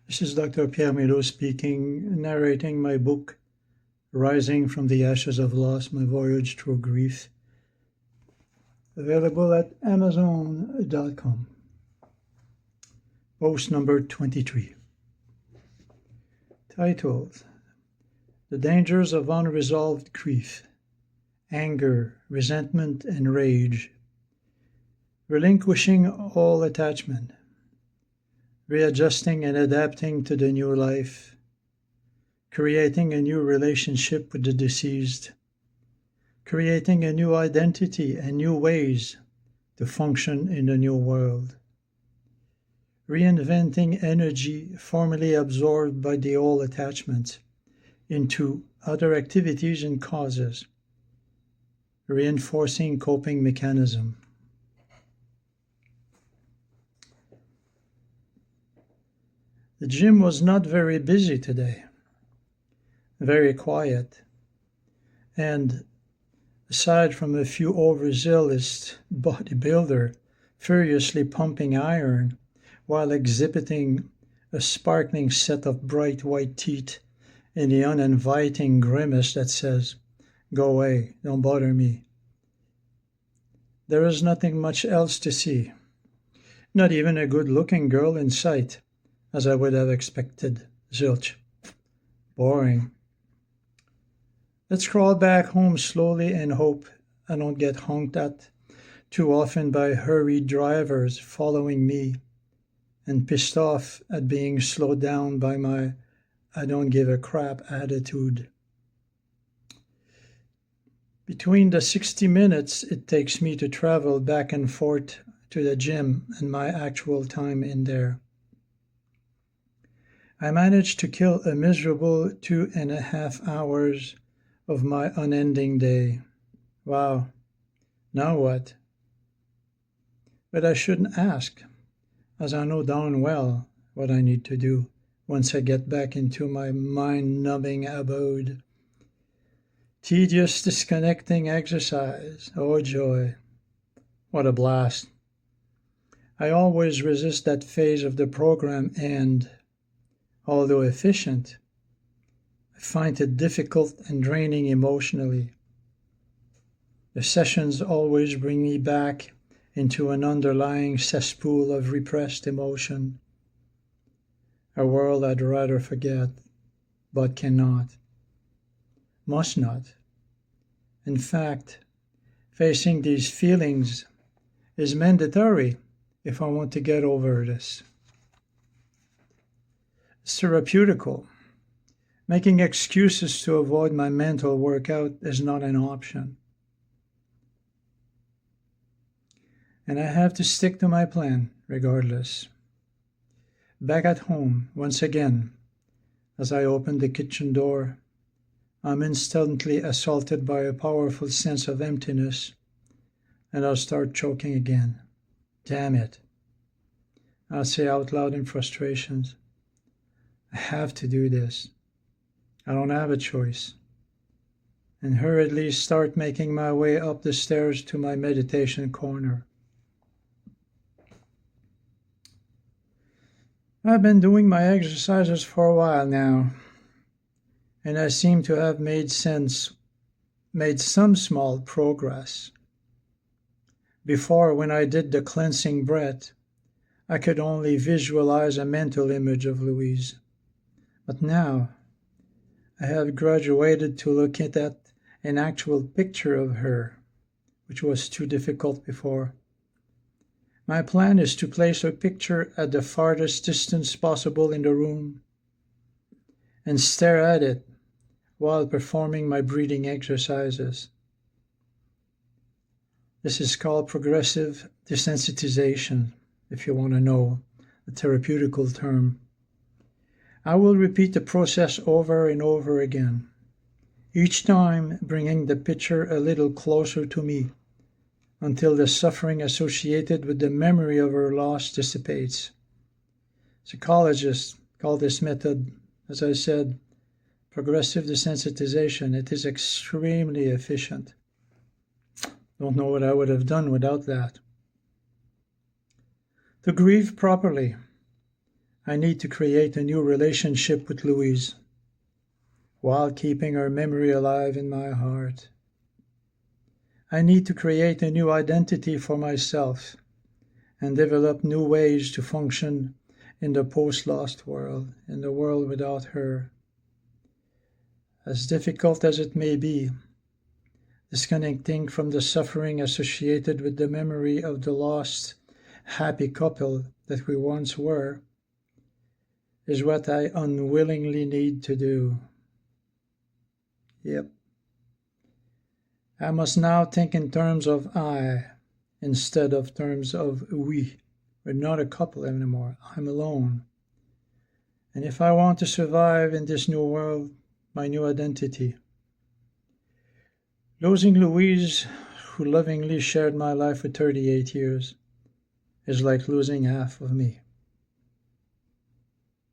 This is Dr. Pierre Milo speaking, narrating my book, Rising from the Ashes of Loss, My Voyage Through Grief, available at Amazon.com. Post number 23. Titled, The Dangers of Unresolved Grief, Anger, Resentment, and Rage, Relinquishing All Attachment, Readjusting and adapting to the new life, creating a new relationship with the deceased, creating a new identity and new ways to function in the new world, reinventing energy formerly absorbed by the old attachments into other activities and causes, reinforcing coping mechanism. The gym was not very busy today, very quiet, and aside from a few overzealous bodybuilder furiously pumping iron while exhibiting a sparkling set of bright white teeth and the uninviting grimace that says, "Go away, don't bother me," there is nothing much else to see, not even a good-looking girl in sight, as I would have expected. Zilch. Boring. Let's crawl back home slowly and hope I don't get honked at too often by hurried drivers following me and pissed off at being slowed down by my I don't give a crap attitude. Between the 60 minutes it takes me to travel back and forth to the gym and my actual time in there, I managed to kill a miserable 2.5 hours of my unending day. Wow, now what? But I shouldn't ask, as I know darn well what I need to do once I get back into my mind-numbing abode. Tedious, disconnecting exercise. Oh joy, what a blast. I always resist that phase of the program and, although efficient, I find it difficult and draining emotionally. The sessions always bring me back into an underlying cesspool of repressed emotion, a world I'd rather forget, but cannot, must not. In fact, facing these feelings is mandatory if I want to get over this. It's therapeutical. Making excuses to avoid my mental workout is not an option. And I have to stick to my plan regardless. Back at home, once again, as I open the kitchen door, I'm instantly assaulted by a powerful sense of emptiness, and I'll start choking again. Damn it. I'll say out loud in frustrations, I have to do this. I don't have a choice. And hurriedly start making my way up the stairs to my meditation corner. I've been doing my exercises for a while now, and I seem to have made some small progress. Before, when I did the cleansing breath, I could only visualize a mental image of Louise. But now, I have graduated to look at an actual picture of her, which was too difficult before. My plan is to place her picture at the farthest distance possible in the room and stare at it while performing my breathing exercises. This is called progressive desensitization, if you want to know the therapeutical term. I will repeat the process over and over again, each time bringing the picture a little closer to me until the suffering associated with the memory of her loss dissipates. Psychologists call this method, as I said, progressive desensitization. It is extremely efficient. Don't know what I would have done without that. To grieve properly, I need to create a new relationship with Louise while keeping her memory alive in my heart. I need to create a new identity for myself and develop new ways to function in the post-lost world, in the world without her. As difficult as it may be, disconnecting from the suffering associated with the memory of the lost, happy couple that we once were, is what I unwillingly need to do. Yep. I must now think in terms of I instead of terms of we. We're not a couple anymore. I'm alone. And if I want to survive in this new world, my new identity, losing Louise, who lovingly shared my life for 38 years, is like losing half of me.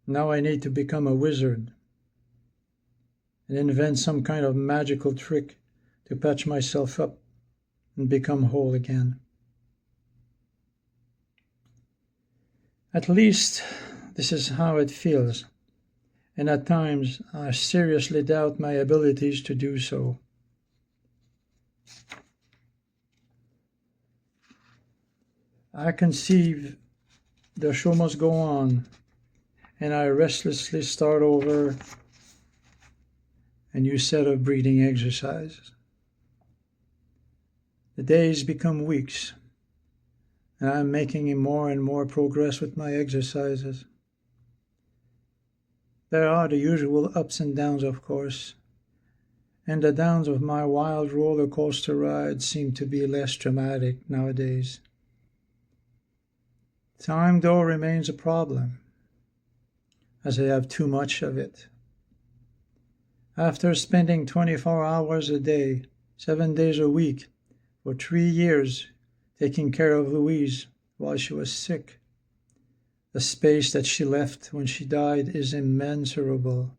Now I need to become a wizard and invent some kind of magical trick to patch myself up and become whole again. At least this is how it feels, and at times I seriously doubt my abilities to do so. I conceive the show must go on, and I restlessly start over a new set of breathing exercises. The days become weeks, and I'm making more and more progress with my exercises. There are the usual ups and downs, of course, and the downs of my wild roller coaster ride seem to be less dramatic nowadays. Time, though, remains a problem, as I have too much of it. After spending 24 hours a day, 7 days a week, for 3 years, taking care of Louise while she was sick, the space that she left when she died is immeasurable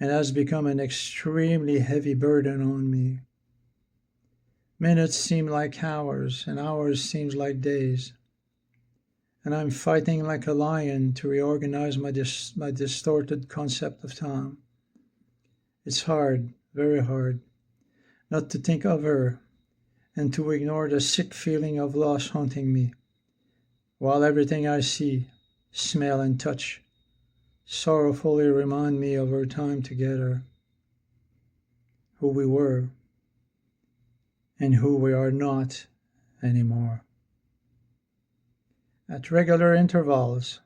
and has become an extremely heavy burden on me. Minutes seem like hours, and hours seem like days. And I'm fighting like a lion to reorganize my distorted concept of time. It's hard, very hard, not to think of her and to ignore the sick feeling of loss haunting me, while everything I see, smell, and touch sorrowfully remind me of our time together, who we were, and who we are not anymore. At regular intervals,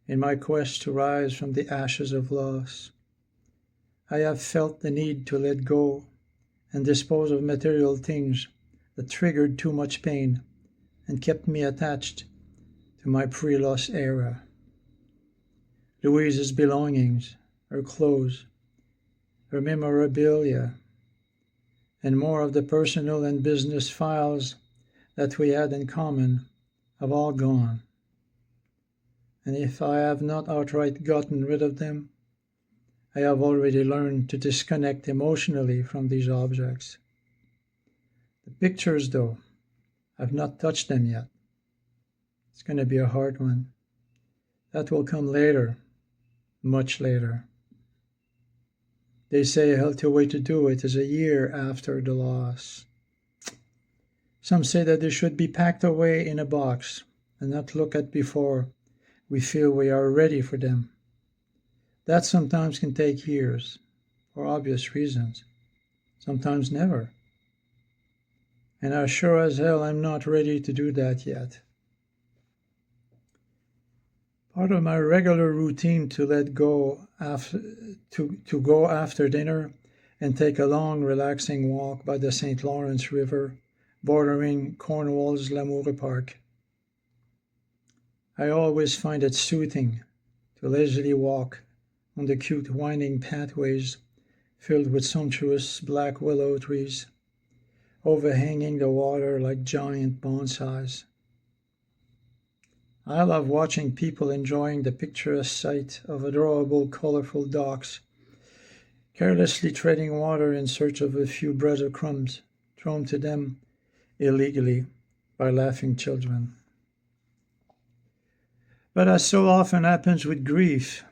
in my quest to rise from the ashes of loss, I have felt the need to let go and dispose of material things that triggered too much pain and kept me attached to my pre-loss era. Louise's belongings, her clothes, her memorabilia, and more of the personal and business files that we had in common have all gone. And if I have not outright gotten rid of them, I have already learned to disconnect emotionally from these objects. The pictures, though, I've not touched them yet. It's going to be a hard one. That will come later, much later. They say a healthy way to do it is a year after the loss. Some say that they should be packed away in a box and not looked at before we feel we are ready for them. That sometimes can take years, for obvious reasons, sometimes never. And I sure as hell am not ready to do that yet. Part of my regular routine to let go to go after dinner and take a long, relaxing walk by the St. Lawrence River, bordering Cornwall's Lamoureux Park. I always find it soothing to leisurely walk on the cute winding pathways filled with sumptuous black willow trees, overhanging the water like giant bonsais. I love watching people enjoying the picturesque sight of adorable, colorful ducks, carelessly treading water in search of a few breadcrumbs thrown to them illegally by laughing children. But as so often happens with grief,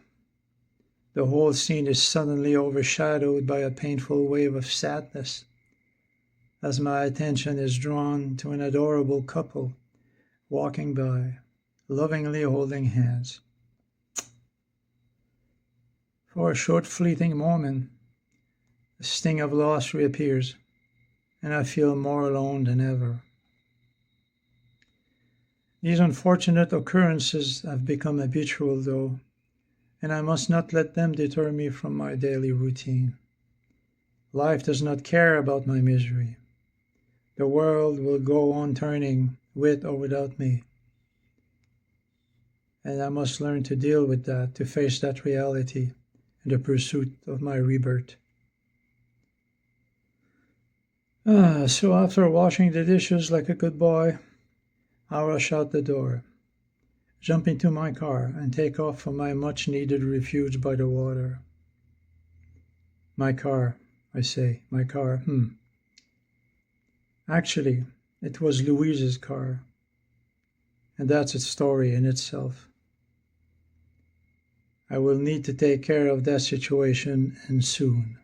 the whole scene is suddenly overshadowed by a painful wave of sadness as my attention is drawn to an adorable couple walking by, lovingly holding hands. For a short fleeting moment, the sting of loss reappears, and I feel more alone than ever. These unfortunate occurrences have become habitual, though, and I must not let them deter me from my daily routine. Life does not care about my misery. The world will go on turning with or without me. And I must learn to deal with that, to face that reality in the pursuit of my rebirth. So after washing the dishes like a good boy, I rush out the door, jump into my car, and take off for my much-needed refuge by the water. My car, I say, my car, Actually, it was Louise's car, and that's a story in itself. I will need to take care of that situation, and soon.